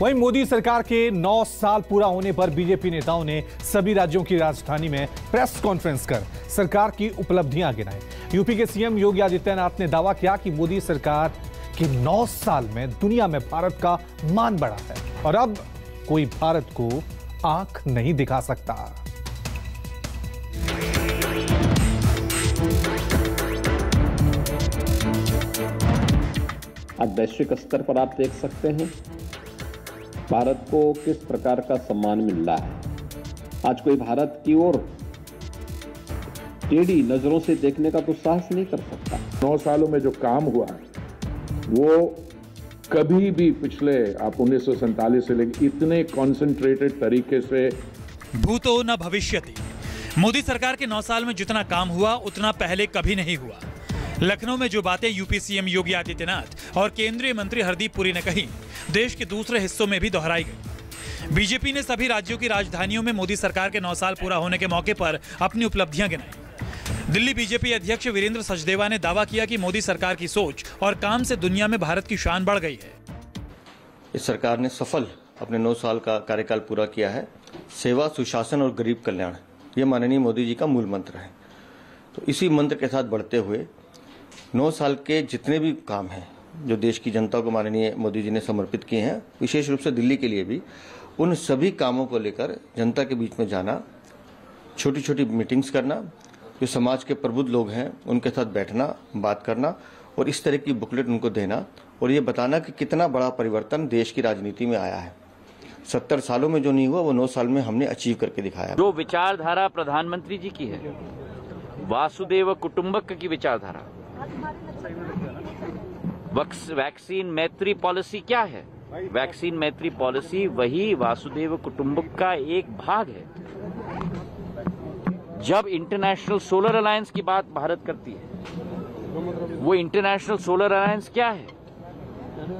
वहीं मोदी सरकार के 9 साल पूरा होने पर बीजेपी नेताओं ने सभी राज्यों की राजधानी में प्रेस कॉन्फ्रेंस कर सरकार की उपलब्धियां गिनाई। यूपी के सीएम योगी आदित्यनाथ ने दावा किया कि मोदी सरकार के 9 साल में दुनिया में भारत का मान बढ़ा है और अब कोई भारत को आंख नहीं दिखा सकता। आज वैश्विक स्तर पर आप देख सकते हैं भारत को किस प्रकार का सम्मान मिल रहा है। आज कोई भारत की ओर टेढ़ी नजरों से देखने का तो साहस नहीं कर सकता। 9 सालों में जो काम हुआ है वो कभी भी पिछले आप 1947 से लेकर इतने कॉन्सेंट्रेटेड तरीके से भूतो न भविष्यति। मोदी सरकार के 9 साल में जितना काम हुआ उतना पहले कभी नहीं हुआ। लखनऊ में जो बातें यूपी सीएम योगी आदित्यनाथ और केंद्रीय मंत्री हरदीप पुरी ने कही, देश के दूसरे हिस्सों में भी दोहराई गई। बीजेपी ने सभी राज्यों की राजधानियों में मोदी सरकार के 9 साल पूरा होने के मौके पर अपनी उपलब्धियां गिनाई। दिल्ली बीजेपी अध्यक्ष वीरेंद्र सचदेवा ने दावा किया कि मोदी सरकार की सोच और काम से दुनिया में भारत की शान बढ़ गई है। इस सरकार ने सफल अपने 9 साल का कार्यकाल पूरा किया है। सेवा, सुशासन और गरीब कल्याण, ये माननीय मोदी जी का मूल मंत्र है। तो इसी मंत्र के साथ बढ़ते हुए 9 साल के जितने भी काम हैं जो देश की जनता को माननीय मोदी जी ने समर्पित किए हैं, विशेष रूप से दिल्ली के लिए भी, उन सभी कामों को लेकर जनता के बीच में जाना, छोटी छोटी मीटिंग्स करना, जो समाज के प्रबुद्ध लोग हैं उनके साथ बैठना, बात करना और इस तरह की बुकलेट उनको देना और ये बताना कि कितना बड़ा परिवर्तन देश की राजनीति में आया है। 70 सालों में जो नहीं हुआ वो 9 साल में हमने अचीव करके दिखाया। जो विचारधारा प्रधानमंत्री जी की है, वासुदेव कुटुंबक की विचारधारा, वैक्सीन मैत्री पॉलिसी क्या है? वैक्सीन मैत्री पॉलिसी वही वासुदेव कुटुंबक का एक भाग है। जब इंटरनेशनल सोलर अलायंस की बात भारत करती है, वो इंटरनेशनल सोलर अलायंस क्या है?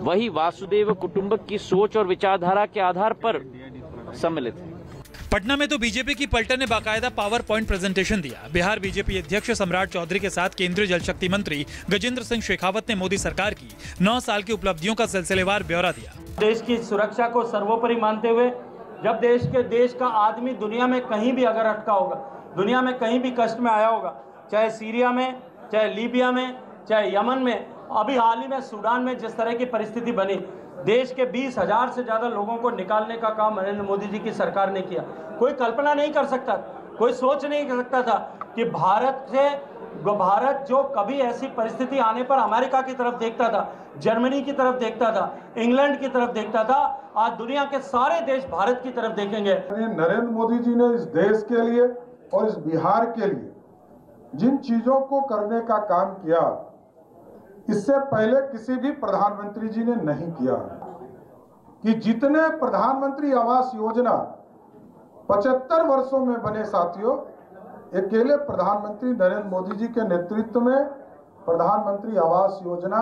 वही वासुदेव कुटुंबक की सोच और विचारधारा के आधार पर सम्मिलित है। पटना में तो बीजेपी की पलटन ने बाकायदा पावर पॉइंट प्रेजेंटेशन दिया। बिहार बीजेपी अध्यक्ष सम्राट चौधरी के साथ केंद्रीय जल शक्ति मंत्री गजेंद्र सिंह शेखावत ने मोदी सरकार की 9 साल की उपलब्धियों का सिलसिलेवार ब्यौरा दिया। देश की सुरक्षा को सर्वोपरि मानते हुए जब देश का आदमी दुनिया में कहीं भी अगर अटका होगा, दुनिया में कहीं भी कष्ट में आया होगा, चाहे सीरिया में, चाहे लीबिया में, चाहे यमन में, अभी हाल ही में सूडान में जिस तरह की परिस्थिति बनी, देश के 20,000 से ज्यादा लोगों को निकालने का काम नरेंद्र मोदी जी की सरकार ने किया। कोई कल्पना नहीं कर सकता, कोई सोच नहीं कर सकता था कि भारत जो कभी ऐसी परिस्थिति आने पर अमेरिका की तरफ देखता था, जर्मनी की तरफ देखता था, इंग्लैंड की तरफ देखता था, आज दुनिया के सारे देश भारत की तरफ देखेंगे। नरेंद्र मोदी जी ने इस देश के लिए और इस बिहार के लिए जिन चीजों को करने का काम किया, इससे पहले किसी भी प्रधानमंत्री जी ने नहीं किया। कि जितने प्रधानमंत्री आवास योजना 75 वर्षों में बने, साथियों, अकेले प्रधानमंत्री नरेंद्र मोदी जी के नेतृत्व में प्रधानमंत्री आवास योजना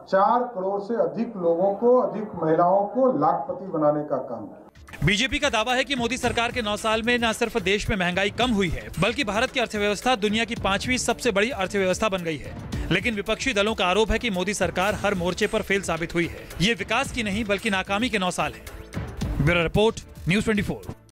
4 करोड़ से अधिक लोगों को, अधिक महिलाओं को लाखपति बनाने का काम किया। बीजेपी का दावा है कि मोदी सरकार के 9 साल में न सिर्फ देश में महंगाई कम हुई है, बल्कि भारत की अर्थव्यवस्था दुनिया की 5वीं सबसे बड़ी अर्थव्यवस्था बन गई है। लेकिन विपक्षी दलों का आरोप है कि मोदी सरकार हर मोर्चे पर फेल साबित हुई है। ये विकास की नहीं बल्कि नाकामी के 9 साल है। Bureau report, news 24।